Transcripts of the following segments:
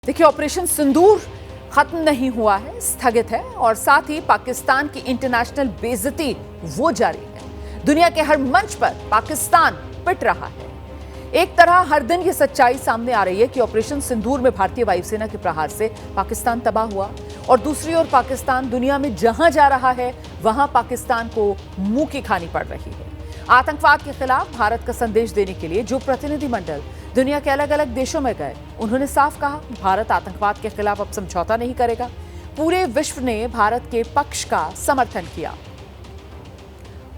देखिए, ऑपरेशन सिंदूर खत्म नहीं हुआ है, स्थगित है और साथ ही पाकिस्तान की इंटरनेशनल बेइज्जती वो जारी है। दुनिया के हर मंच पर पाकिस्तान पिट रहा है। एक तरह हर दिन ये सच्चाई सामने आ रही है कि ऑपरेशन सिंदूर में भारतीय वायुसेना के प्रहार से पाकिस्तान तबाह हुआ और दूसरी ओर पाकिस्तान दुनिया में जहां जा रहा है वहां पाकिस्तान को मुंह की खानी पड़ रही है। आतंकवाद के खिलाफ भारत का संदेश देने के लिए जो प्रतिनिधिमंडल दुनिया के अलग अलग देशों में गए, उन्होंने साफ कहा भारत आतंकवाद के खिलाफ अब समझौता नहीं करेगा। पूरे विश्व ने भारत के पक्ष का समर्थन किया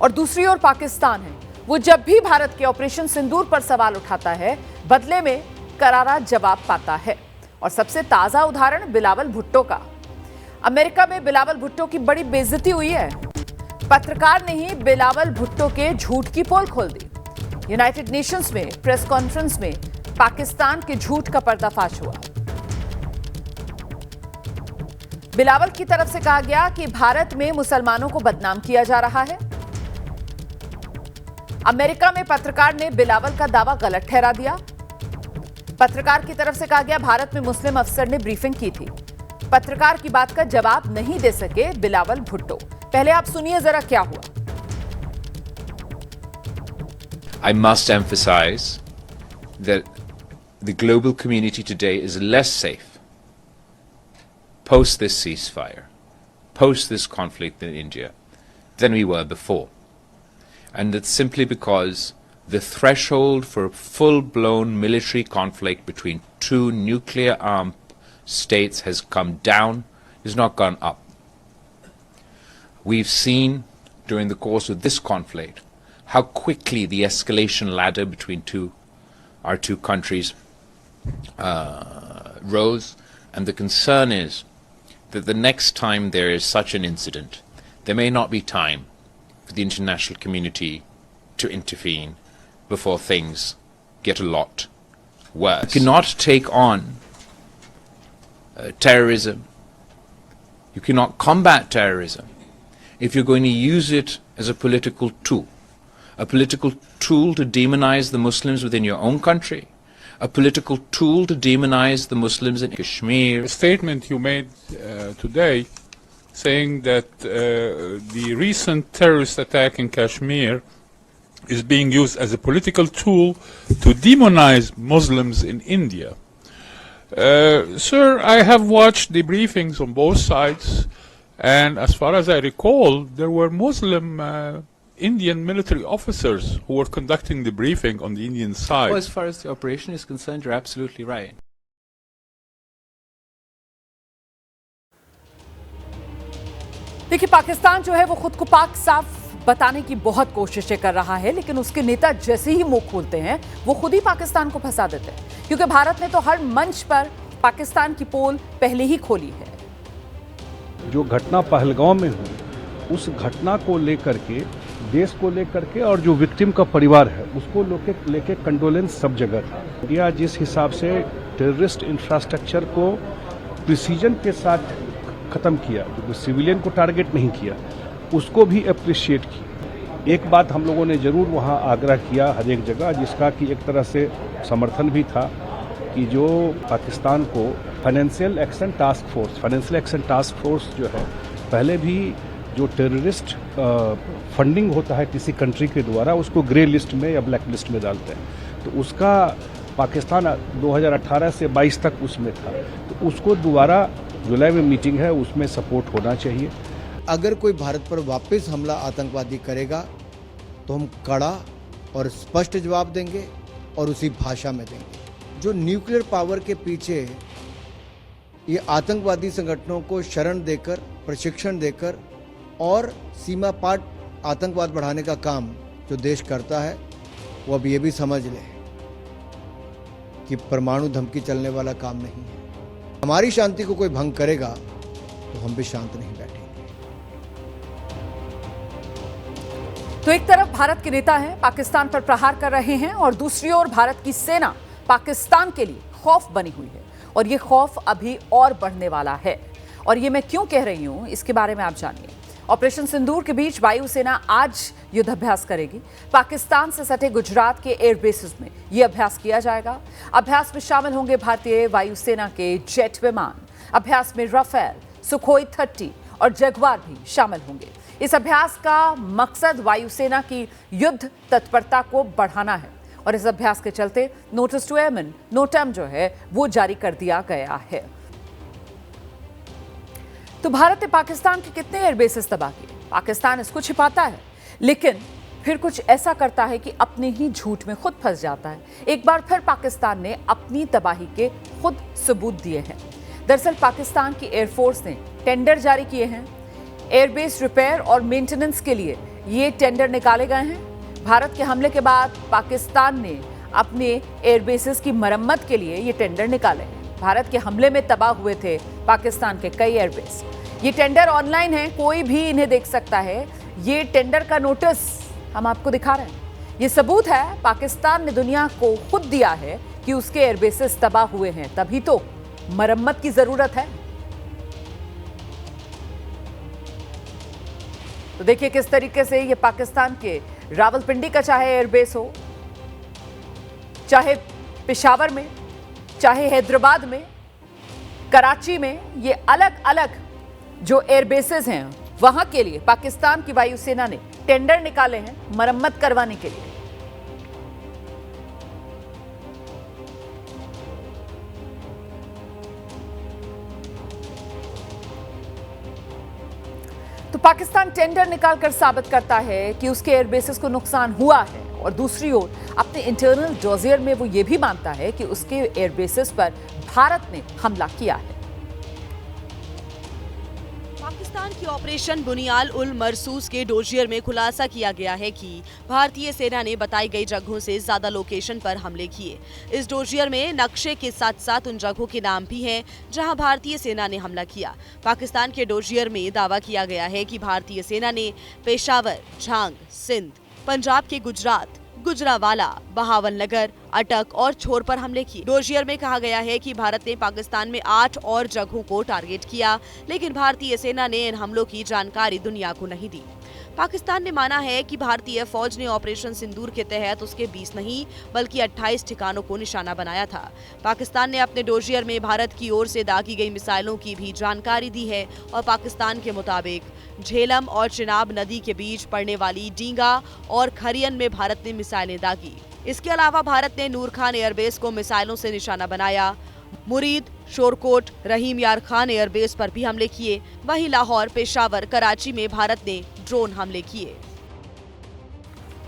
और दूसरी ओर पाकिस्तान है, वो जब भी भारत के ऑपरेशन सिंदूर पर सवाल उठाता है, बदले में करारा जवाब पाता है। और सबसे ताजा उदाहरण बिलावल भुट्टो का। अमेरिका में बिलावल भुट्टो की बड़ी बेइज्जती हुई है। पत्रकार ने ही बिलावल भुट्टो के झूठ की पोल खोल दी। यूनाइटेड नेशंस में प्रेस कॉन्फ्रेंस में पाकिस्तान के झूठ का पर्दाफाश हुआ। बिलावल की तरफ से कहा गया कि भारत में मुसलमानों को बदनाम किया जा रहा है। अमेरिका में पत्रकार ने बिलावल का दावा गलत ठहरा दिया। पत्रकार की तरफ से कहा गया भारत में मुस्लिम अफसर ने ब्रीफिंग की थी। पत्रकार की बात का जवाब नहीं दे सके बिलावल भुट्टो। पहले आप सुनिए जरा क्या हुआ। I must emphasize that the global community today is less safe post this ceasefire, post this conflict in India, than we were before. And that's simply because the threshold for a full-blown military conflict between two nuclear-armed states has come down, has not gone up. We've seen during the course of this conflict how quickly the escalation ladder between our two countries rose, and the concern is that the next time there is such an incident, there may not be time for the international community to intervene before things get a lot worse. You cannot take on terrorism. You cannot combat terrorism if you're going to use it as a political tool. A political tool to demonize the Muslims within your own country, a political tool to demonize the Muslims in Kashmir. A statement you made today saying that the recent terrorist attack in Kashmir is being used as a political tool to demonize Muslims in India. Sir, I have watched the briefings on both sides, and as far as I recall, there were Muslim Indian military officers who were conducting the briefing on the Indian side. Well, as far as the operation is concerned, you're absolutely right. देखिए, पाकिस्तान जो है वो खुद को पाक साफ बताने की बहुत कोशिशें कर रहा है, लेकिन उसके नेता जैसे ही मुंह खोलते हैं वो खुद ही पाकिस्तान को फंसा देते हैं, क्योंकि भारत ने तो हर मंच पर पाकिस्तान की पोल पहले ही खोली है। जो घटना पहलगांव में हुई, उस घटना को लेकर के, देश को लेकर के, और जो विक्टिम का परिवार है उसको लेके कंडोलेंस सब जगह था। इंडिया जिस हिसाब से टेररिस्ट इंफ्रास्ट्रक्चर को प्रिसीजन के साथ खत्म किया, जो सिविलियन को टारगेट नहीं किया, उसको भी अप्रिशिएट किया। एक बात हम लोगों ने जरूर वहाँ आग्रह किया हर एक जगह, जिसका कि एक तरह से समर्थन भी था, कि जो पाकिस्तान को फाइनेंशियल एक्शन टास्क फोर्स जो है, पहले भी जो टेररिस्ट फंडिंग होता है किसी कंट्री के द्वारा, उसको ग्रे लिस्ट में या ब्लैक लिस्ट में डालते हैं, तो उसका पाकिस्तान 2018 से 22 तक उसमें था, तो उसको दोबारा जुलाई में मीटिंग है, उसमें सपोर्ट होना चाहिए। अगर कोई भारत पर वापस हमला आतंकवादी करेगा तो हम कड़ा और स्पष्ट जवाब देंगे और उसी भाषा में देंगे। जो न्यूक्लियर पावर के पीछे ये आतंकवादी संगठनों को शरण देकर, प्रशिक्षण देकर और सीमा पार आतंकवाद बढ़ाने का काम जो देश करता है, वो अब ये भी समझ ले कि परमाणु धमकी चलने वाला काम नहीं है। हमारी शांति को कोई भंग करेगा तो हम भी शांत नहीं बैठेंगे। तो एक तरफ भारत के नेता हैं, पाकिस्तान पर प्रहार कर रहे हैं, और दूसरी ओर भारत की सेना पाकिस्तान के लिए खौफ बनी हुई है, और ये खौफ अभी और बढ़ने वाला है। और ये मैं क्यों कह रही हूं, इसके बारे में आप जानिए। ऑपरेशन सिंदूर के बीच वायुसेना आज युद्धाभ्यास करेगी। पाकिस्तान से सटे गुजरात के एयरबेसेस में यह अभ्यास किया जाएगा। अभ्यास में शामिल होंगे भारतीय वायुसेना के जेट विमान। अभ्यास में राफेल, सुखोई 30 और जगुआर भी शामिल होंगे। इस अभ्यास का मकसद वायुसेना की युद्ध तत्परता को बढ़ाना है और इस अभ्यास के चलते नोटिस टू एयरमैन नोटम जो है वो जारी कर दिया गया है। तो भारत ने पाकिस्तान के कितने एयरबेसेस तबाह किए? पाकिस्तान इसको छिपाता है, लेकिन फिर कुछ ऐसा करता है कि अपने ही झूठ में खुद फंस जाता है। एक बार फिर पाकिस्तान ने अपनी तबाही के खुद सबूत दिए हैं। दरअसल पाकिस्तान की एयरफोर्स ने टेंडर जारी किए हैं। एयरबेस रिपेयर और मेंटेनेंस के लिए ये टेंडर निकाले गए हैं। भारत के हमले के बाद पाकिस्तान ने अपने एयरबेसेस की मरम्मत के लिए ये टेंडर निकाले हैं। भारत के हमले में तबाह हुए थे पाकिस्तान के कई एयरबेस। ये टेंडर ऑनलाइन है, कोई भी इन्हें देख सकता है। ये टेंडर का नोटिस हम आपको दिखा रहे हैं। ये सबूत है, पाकिस्तान ने दुनिया को खुद दिया है कि उसके एयरबेसेस तबाह हुए हैं, तभी तो मरम्मत की जरूरत है। तो देखिए किस तरीके से ये पाकिस्तान के रावलपिंडी का चाहे एयरबेस हो, चाहे पेशावर में, चाहे हैदराबाद में, कराची में, ये अलग अलग जो एयरबेसेस हैं वहां के लिए पाकिस्तान की वायुसेना ने टेंडर निकाले हैं मरम्मत करवाने के लिए। तो पाकिस्तान टेंडर निकालकर साबित करता है कि उसके एयरबेसेस को नुकसान हुआ है और दूसरी ओर अपने इंटरनल डोजियर में वो ये भी मानता है कि उसके एयरबेसेस पर भारत ने हमला किया है। पाकिस्तान की ऑपरेशन बुनियाल उल मरसूस के डोजियर में खुलासा किया गया है कि भारतीय सेना ने बताई गई जगहों से ज्यादा लोकेशन पर हमले किए। इस डोजियर में नक्शे के साथ साथ उन जगहों के नाम भी हैं जहां भारतीय सेना ने हमला किया। पाकिस्तान के डोजियर में दावा किया गया है कि भारतीय सेना ने पेशावर, झांग, सिंध, पंजाब के गुजरात, गुजरावाला, बहावलनगर, अटक और छोर पर हमले किए। डोजियर में कहा गया है कि भारत ने पाकिस्तान में 8 और जगहों को टारगेट किया, लेकिन भारतीय सेना ने इन हमलों की जानकारी दुनिया को नहीं दी। पाकिस्तान ने माना है कि भारतीय फौज ने ऑपरेशन सिंदूर के तहत उसके 20 नहीं बल्कि 28 ठिकानों को निशाना बनाया था। पाकिस्तान ने अपने डोजियर में भारत की ओर से दागी गई मिसाइलों की भी जानकारी दी है और पाकिस्तान के मुताबिक झेलम और चिनाब नदी के बीच पड़ने वाली डींगा और खरियन में भारत ने मिसाइलें दागी। इसके अलावा भारत ने नूर खान एयरबेस को मिसाइलों से निशाना बनाया। मुरीद, शोरकोट, रहीम यार खान एयरबेस पर भी हमले किए। वहीं लाहौर, पेशावर, कराची में भारत ने ड्रोन हमले किए।